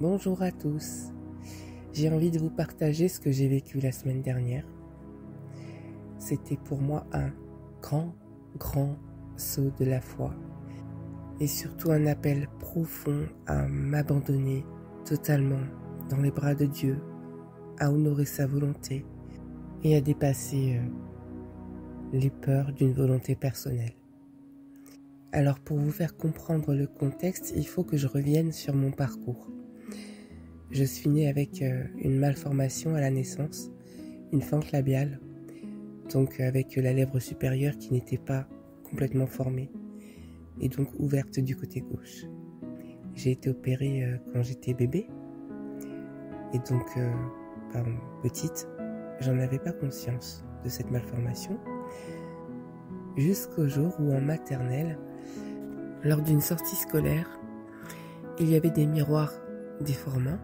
Bonjour à tous. J'ai envie de vous partager ce que j'ai vécu la semaine dernière. C'était pour moi un grand saut de la foi et surtout un appel profond à m'abandonner totalement dans les bras de Dieu, à honorer sa volonté et à dépasser les peurs d'une volonté personnelle. Alors pour vous faire comprendre le contexte, il faut que je revienne sur mon parcours. Je suis née avec une malformation à la naissance, une fente labiale, donc avec la lèvre supérieure qui n'était pas complètement formée et donc ouverte du côté gauche. J'ai été opérée quand j'étais bébé et donc petite, j'en avais pas conscience de cette malformation jusqu'au jour où en maternelle, lors d'une sortie scolaire, il y avait des miroirs déformants.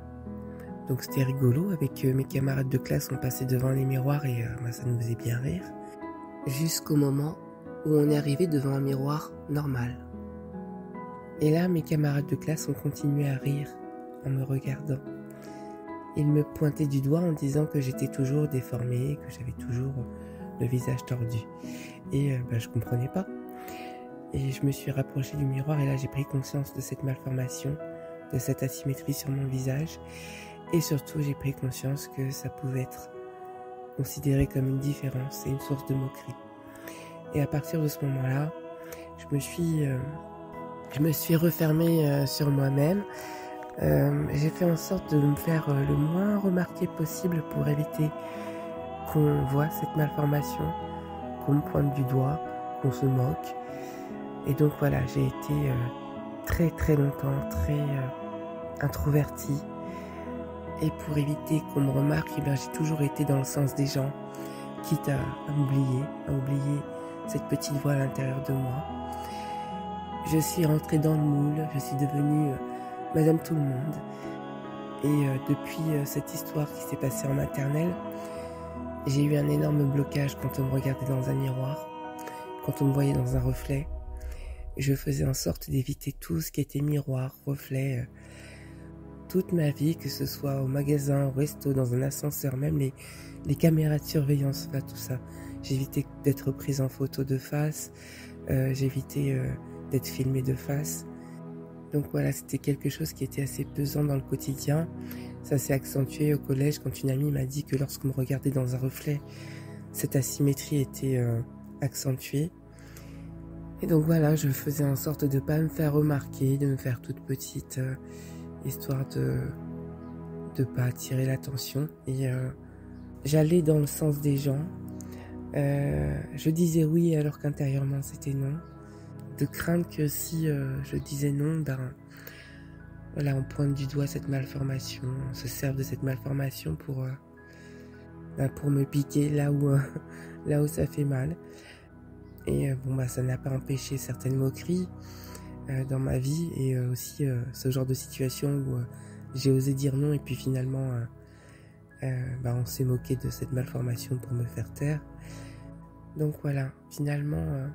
Donc c'était rigolo, avec mes camarades de classe, on passait devant les miroirs et ça nous faisait bien rire. Jusqu'au moment où on est arrivé devant un miroir normal. Et là, mes camarades de classe ont continué à rire en me regardant. Ils me pointaient du doigt en disant que j'étais toujours déformée, que j'avais toujours le visage tordu. Et je comprenais pas. Et je me suis rapprochée du miroir et là j'ai pris conscience de cette malformation, de cette asymétrie sur mon visage. Et surtout, j'ai pris conscience que ça pouvait être considéré comme une différence et une source de moquerie. Et à partir de ce moment-là, je me suis refermée sur moi-même. J'ai fait en sorte de me faire le moins remarqué possible pour éviter qu'on voit cette malformation, qu'on me pointe du doigt, qu'on se moque. Et donc voilà, j'ai été très longtemps très introvertie. Et pour éviter qu'on me remarque, j'ai toujours été dans le sens des gens, quitte à oublier cette petite voix à l'intérieur de moi. Je suis rentrée dans le moule, je suis devenue Madame Tout le Monde. Et depuis cette histoire qui s'est passée en maternelle, j'ai eu un énorme blocage quand on me regardait dans un miroir, quand on me voyait dans un reflet. Je faisais en sorte d'éviter tout ce qui était miroir, reflet, toute ma vie, que ce soit au magasin, au resto, dans un ascenseur, même les caméras de surveillance, tout ça. J'évitais d'être prise en photo de face, j'évitais d'être filmée de face. Donc voilà, c'était quelque chose qui était assez pesant dans le quotidien. Ça s'est accentué au collège quand une amie m'a dit que lorsqu'on me regardait dans un reflet, cette asymétrie était accentuée. Et donc voilà, je faisais en sorte de ne pas me faire remarquer, de me faire toute petite, histoire de pas attirer l'attention. Et j'allais dans le sens des gens. Je disais oui alors qu'intérieurement c'était non. De crainte que si je disais non, on pointe du doigt cette malformation, on se sert de cette malformation pour me piquer là où ça fait mal. Et ça n'a pas empêché certaines moqueries dans ma vie et aussi ce genre de situation où j'ai osé dire non et puis finalement on s'est moqué de cette malformation pour me faire taire. Donc voilà, finalement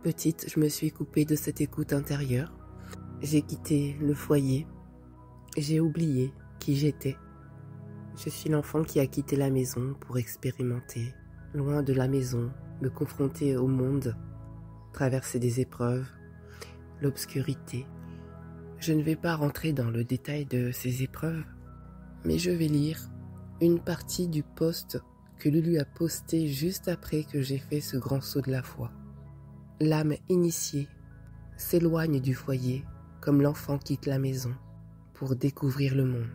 petite, je me suis coupée de cette écoute intérieure. J'ai quitté le foyer, j'ai oublié qui j'étais. Je suis l'enfant qui a quitté la maison pour expérimenter, loin de la maison, me confronter au monde, traverser des épreuves, l'obscurité. Je ne vais pas rentrer dans le détail de ces épreuves, mais je vais lire une partie du post que Lulu a posté juste après que j'ai fait ce grand saut de la foi. L'âme initiée s'éloigne du foyer comme l'enfant quitte la maison pour découvrir le monde.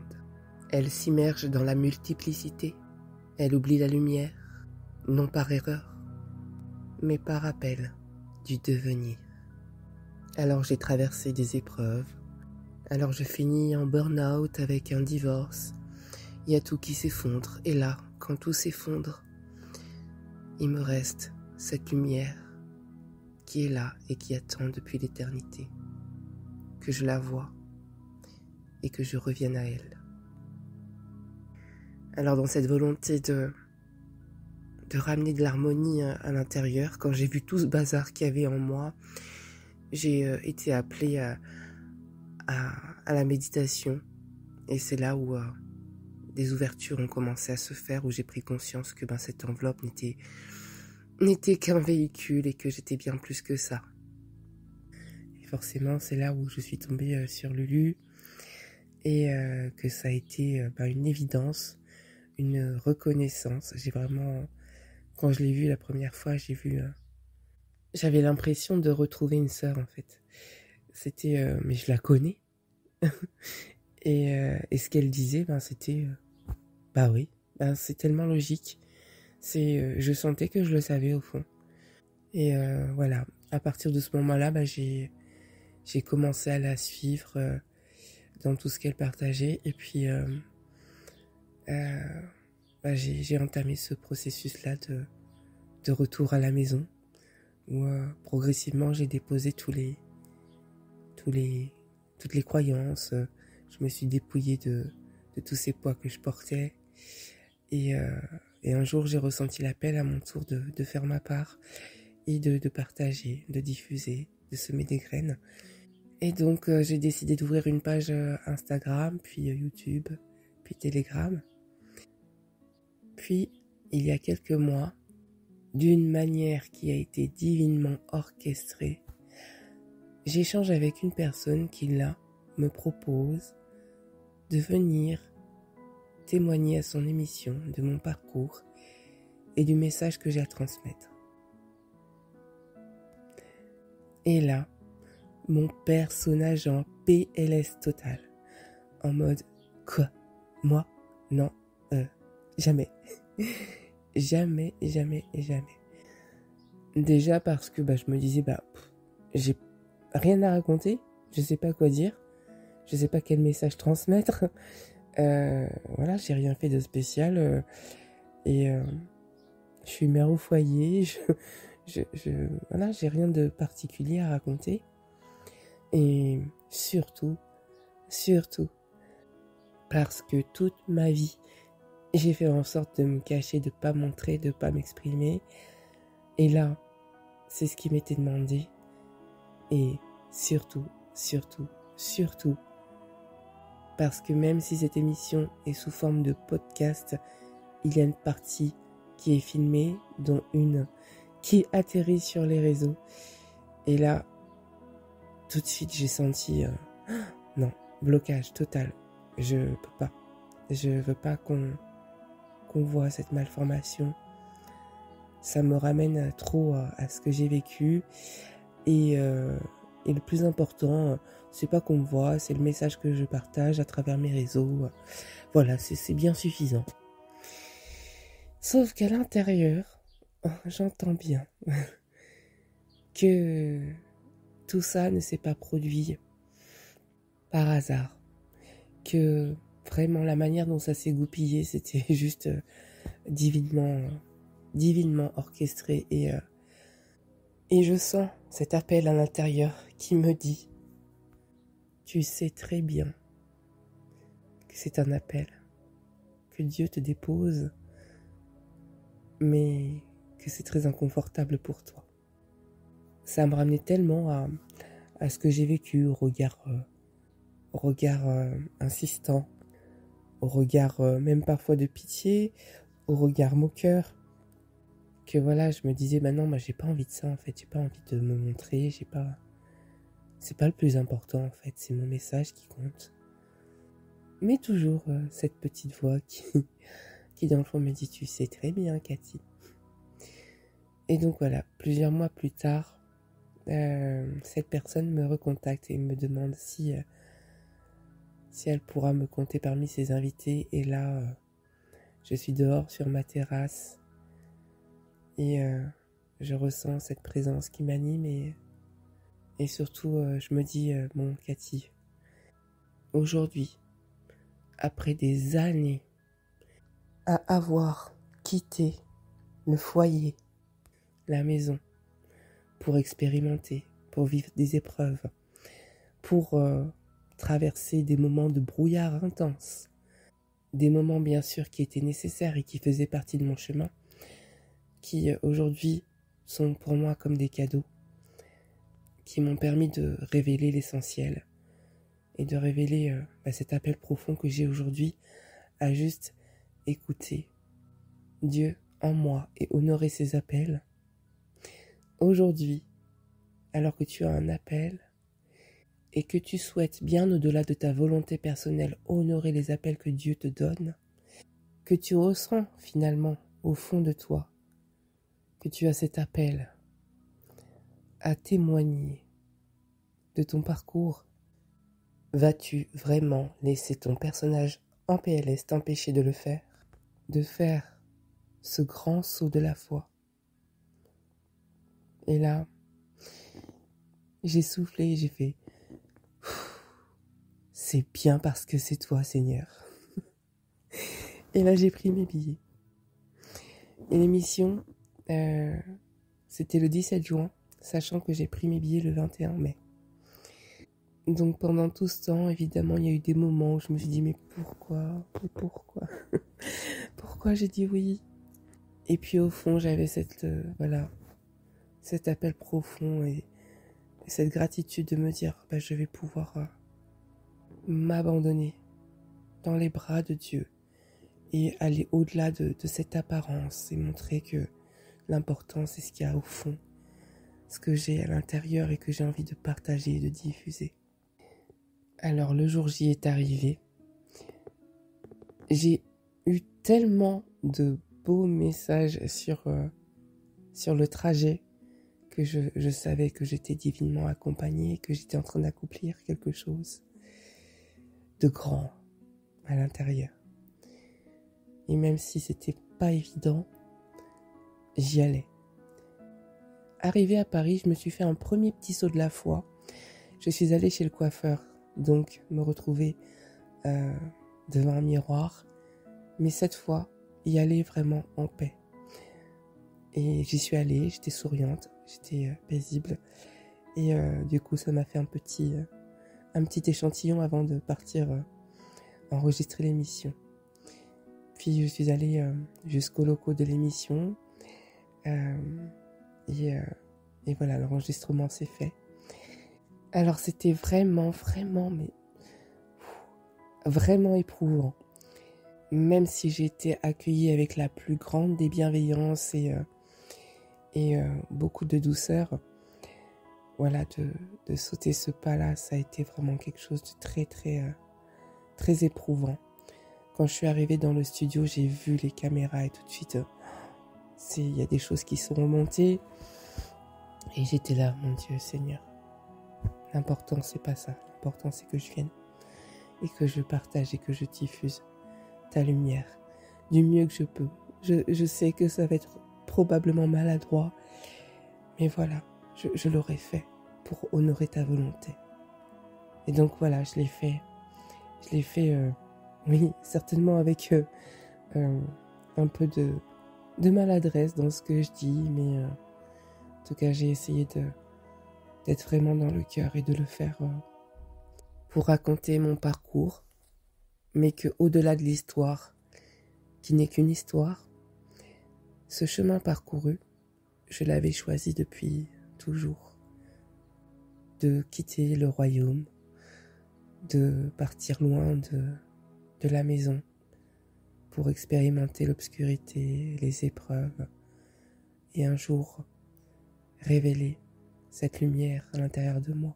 Elle s'immerge dans la multiplicité. Elle oublie la lumière, non par erreur, mais par appel du devenir. Alors j'ai traversé des épreuves. Alors je finis en burn-out avec un divorce. Il y a tout qui s'effondre. Et là, quand tout s'effondre, il me reste cette lumière qui est là et qui attend depuis l'éternité. Que je la vois et que je revienne à elle. Alors dans cette volonté de ramener de l'harmonie à l'intérieur, quand j'ai vu tout ce bazar qu'il y avait en moi, j'ai été appelée à la méditation. Et c'est là où des ouvertures ont commencé à se faire, où j'ai pris conscience que cette enveloppe n'était qu'un véhicule et que j'étais bien plus que ça. Et forcément, c'est là où je suis tombée sur Lulu et que ça a été une évidence, une reconnaissance. J'ai vraiment, quand je l'ai vue la première fois, j'avais l'impression de retrouver une sœur en fait. C'était, mais je la connais. Et ce qu'elle disait, c'était, oui, c'est tellement logique. Je sentais que je le savais au fond. Et voilà, à partir de ce moment-là, j'ai commencé à la suivre dans tout ce qu'elle partageait. Et puis, j'ai entamé ce processus-là de retour à la maison, où progressivement j'ai déposé toutes les croyances. Je me suis dépouillée de tous ces poids que je portais. Et un jour, j'ai ressenti l'appel à mon tour de faire ma part et de partager, de diffuser, de semer des graines. Et donc, j'ai décidé d'ouvrir une page Instagram, puis YouTube, puis Telegram. Puis, il y a quelques mois, d'une manière qui a été divinement orchestrée, j'échange avec une personne qui, là, me propose de venir témoigner à son émission de mon parcours et du message que j'ai à transmettre. Et là, mon personnage en PLS total, en mode quoi? Moi? Non, jamais. Jamais. Déjà parce que je me disais j'ai rien à raconter, je sais pas quoi dire, je sais pas quel message transmettre. Voilà, j'ai rien fait de spécial et je suis mère au foyer, voilà, j'ai rien de particulier à raconter. Et surtout, parce que toute ma vie, j'ai fait en sorte de me cacher, de pas montrer, de pas m'exprimer. Et là, c'est ce qui m'était demandé. Et surtout, parce que même si cette émission est sous forme de podcast, il y a une partie qui est filmée, dont une qui atterrit sur les réseaux. Et là, tout de suite, j'ai senti non, blocage total. Je peux pas. Je veux pas qu'on voit cette malformation. Ça me ramène trop à ce que j'ai vécu. Et le plus important, c'est pas qu'on me voit, c'est le message que je partage à travers mes réseaux. Voilà, c'est bien suffisant. Sauf qu'à l'intérieur, j'entends bien que tout ça ne s'est pas produit par hasard. Que vraiment la manière dont ça s'est goupillé, c'était juste divinement orchestré. Et je sens cet appel à l'intérieur qui me dit: tu sais très bien que c'est un appel, que Dieu te dépose, mais que c'est très inconfortable pour toi. Ça me ramenait tellement à ce que j'ai vécu, au regard insistant, au regard même parfois de pitié, au regard moqueur, que voilà, je me disais non, j'ai pas envie de ça en fait, j'ai pas envie de me montrer, c'est pas le plus important en fait, c'est mon message qui compte. Mais toujours cette petite voix qui dans le fond me dit: tu sais très bien, Cathy. Et donc voilà, plusieurs mois plus tard, cette personne me recontacte et me demande si elle pourra me compter parmi ses invités. Et là, je suis dehors sur ma terrasse et je ressens cette présence qui m'anime et surtout je me dis bon, Cathy, aujourd'hui, après des années à avoir quitté le foyer, la maison, pour expérimenter, pour vivre des épreuves, pour traverser des moments de brouillard intense, des moments bien sûr qui étaient nécessaires et qui faisaient partie de mon chemin, qui aujourd'hui sont pour moi comme des cadeaux, qui m'ont permis de révéler l'essentiel et de révéler cet appel profond que j'ai aujourd'hui à juste écouter Dieu en moi et honorer ses appels. Aujourd'hui, alors que tu as un appel et que tu souhaites bien au-delà de ta volonté personnelle honorer les appels que Dieu te donne, que tu ressens finalement au fond de toi que tu as cet appel à témoigner de ton parcours, vas-tu vraiment laisser ton personnage en PLS t'empêcher de le faire, de faire ce grand saut de la foi? Et là, j'ai soufflé, j'ai fait « C'est bien parce que c'est toi, Seigneur. » Et là, j'ai pris mes billets. Et l'émission, c'était le 17 juin, sachant que j'ai pris mes billets le 21 mai. Donc pendant tout ce temps, évidemment, il y a eu des moments où je me suis dit « Mais pourquoi ? Pourquoi j'ai dit oui ?» Et puis au fond, j'avais cet appel profond et cette gratitude de me dire je vais pouvoir m'abandonner dans les bras de Dieu et aller au-delà de cette apparence et montrer que l'important c'est ce qu'il y a au fond, ce que j'ai à l'intérieur et que j'ai envie de partager et de diffuser. Alors le jour J est arrivé. J'ai eu tellement de beaux messages sur le trajet que je savais que j'étais divinement accompagnée, que j'étais en train d'accomplir quelque chose de grand à l'intérieur. Et même si c'était pas évident, j'y allais. Arrivée à Paris, je me suis fait un premier petit saut de la foi. Je suis allée chez le coiffeur, donc me retrouver devant un miroir, mais cette fois, y aller vraiment en paix. Et j'y suis allée, j'étais souriante, j'étais paisible, et du coup ça m'a fait un petit échantillon avant de partir enregistrer l'émission. Puis je suis allée jusqu'au locaux de l'émission, et voilà, l'enregistrement s'est fait. Alors c'était vraiment éprouvant. Même si j'ai été accueillie avec la plus grande des bienveillances et beaucoup de douceur, voilà, de sauter ce pas-là, ça a été vraiment quelque chose de très éprouvant. Quand je suis arrivée dans le studio, j'ai vu les caméras et tout de suite, il y a des choses qui sont remontées. Et j'étais là, mon Dieu Seigneur. L'important, c'est pas ça. L'important, c'est que je vienne et que je partage et que je diffuse ta lumière du mieux que je peux. Je sais que ça va être probablement maladroit, mais voilà, je l'aurais fait pour honorer ta volonté. Et donc voilà, je l'ai fait. Oui, certainement avec un peu de maladresse dans ce que je dis, mais en tout cas, j'ai essayé d'être vraiment dans le cœur et de le faire pour raconter mon parcours, mais que au-delà de l'histoire, qui n'est qu'une histoire, ce chemin parcouru, je l'avais choisi depuis toujours. De quitter le royaume, de partir loin de la maison pour expérimenter l'obscurité, les épreuves, et un jour révéler cette lumière à l'intérieur de moi.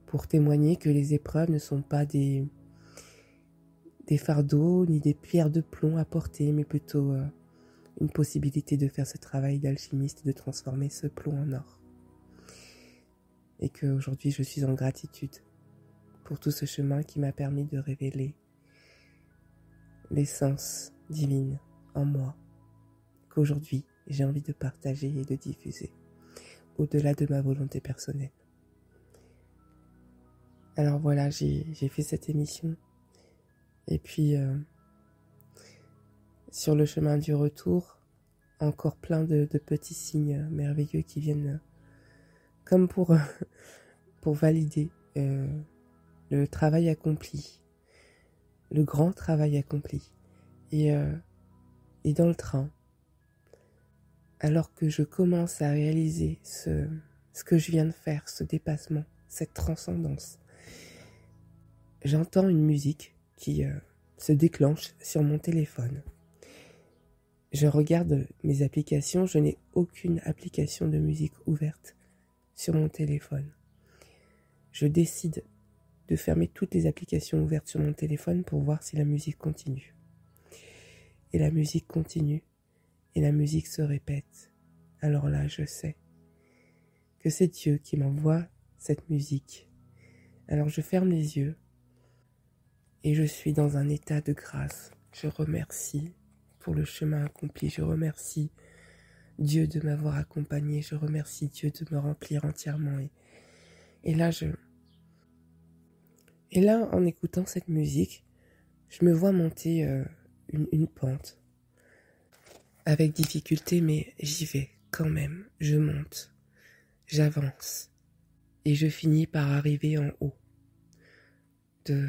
Pour témoigner que les épreuves ne sont pas des fardeaux ni des pierres de plomb à porter, mais plutôt une possibilité de faire ce travail d'alchimiste, de transformer ce plomb en or. Et qu'aujourd'hui je suis en gratitude pour tout ce chemin qui m'a permis de révéler l'essence divine en moi, qu'aujourd'hui j'ai envie de partager et de diffuser, au-delà de ma volonté personnelle. Alors voilà, j'ai fait cette émission. Et puis, sur le chemin du retour, encore plein de petits signes merveilleux qui viennent comme pour valider le travail accompli, le grand travail accompli. Et dans le train, alors que je commence à réaliser ce que je viens de faire, ce dépassement, cette transcendance, j'entends une musique qui se déclenche sur mon téléphone. Je regarde mes applications, je n'ai aucune application de musique ouverte sur mon téléphone. Je décide de fermer toutes les applications ouvertes sur mon téléphone pour voir si la musique continue. Et la musique continue, et la musique se répète. Alors là, je sais que c'est Dieu qui m'envoie cette musique. Alors je ferme les yeux, et je suis dans un état de grâce. Je remercie pour le chemin accompli. Je remercie Dieu de m'avoir accompagné. Je remercie Dieu de me remplir entièrement. Et là, en écoutant cette musique, je me vois monter une pente. Avec difficulté, mais j'y vais quand même. Je monte, j'avance. Et je finis par arriver en haut de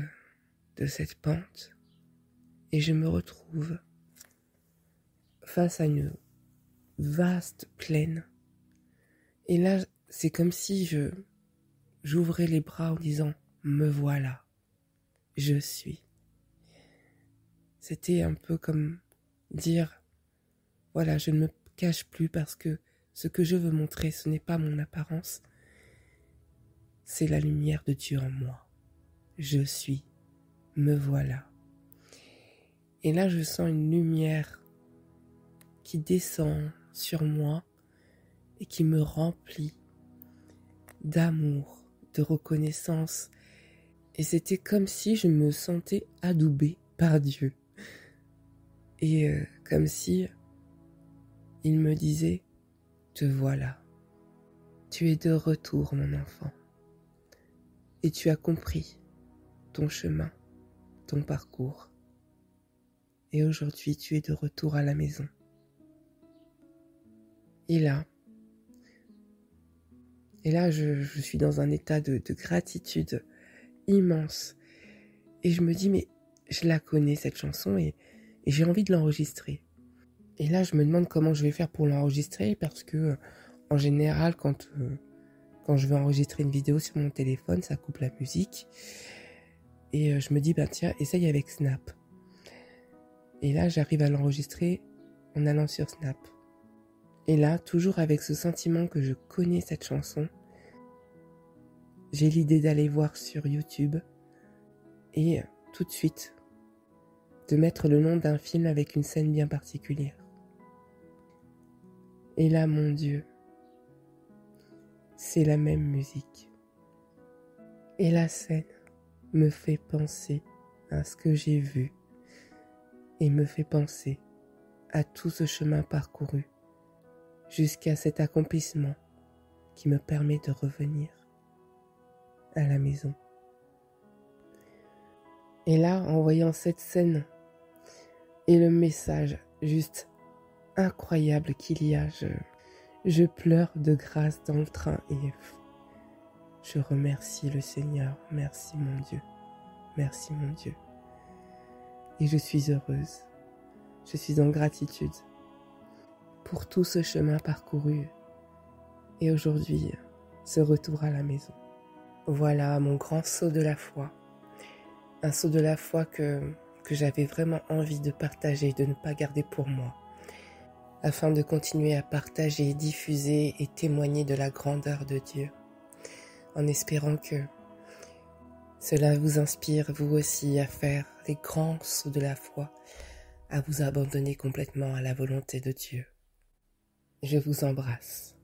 cette pente. Et je me retrouve face à une vaste plaine. Et là, c'est comme si j'ouvrais les bras en disant « Me voilà, je suis ». C'était un peu comme dire « Voilà, je ne me cache plus parce que ce que je veux montrer, ce n'est pas mon apparence, c'est la lumière de Dieu en moi. Je suis, me voilà ». Et là, je sens une lumière qui descend sur moi et qui me remplit d'amour, de reconnaissance. Et c'était comme si je me sentais adoubée par Dieu. Et comme si il me disait « Te voilà, tu es de retour mon enfant. Et tu as compris ton chemin, ton parcours. Et aujourd'hui tu es de retour à la maison. » Et là, je suis dans un état de gratitude immense. Et je me dis, mais je la connais cette chanson et j'ai envie de l'enregistrer. Et là, je me demande comment je vais faire pour l'enregistrer parce que, en général, quand je veux enregistrer une vidéo sur mon téléphone, ça coupe la musique. Et je me dis, tiens, essaye avec Snap. Et là, j'arrive à l'enregistrer en allant sur Snap. Et là, toujours avec ce sentiment que je connais cette chanson, j'ai l'idée d'aller voir sur YouTube et tout de suite de mettre le nom d'un film avec une scène bien particulière. Et là, mon Dieu, c'est la même musique. Et la scène me fait penser à ce que j'ai vu et me fait penser à tout ce chemin parcouru jusqu'à cet accomplissement qui me permet de revenir à la maison. Et là, en voyant cette scène et le message juste incroyable qu'il y a, je pleure de grâce dans le train et je remercie le Seigneur. Merci mon Dieu. Merci mon Dieu. Et je suis heureuse. Je suis en gratitude pour tout ce chemin parcouru et aujourd'hui ce retour à la maison. Voilà mon grand saut de la foi. Un saut de la foi que j'avais vraiment envie de partager, de ne pas garder pour moi, afin de continuer à partager, diffuser et témoigner de la grandeur de Dieu, en espérant que cela vous inspire vous aussi à faire les grands sauts de la foi, à vous abandonner complètement à la volonté de Dieu. Je vous embrasse.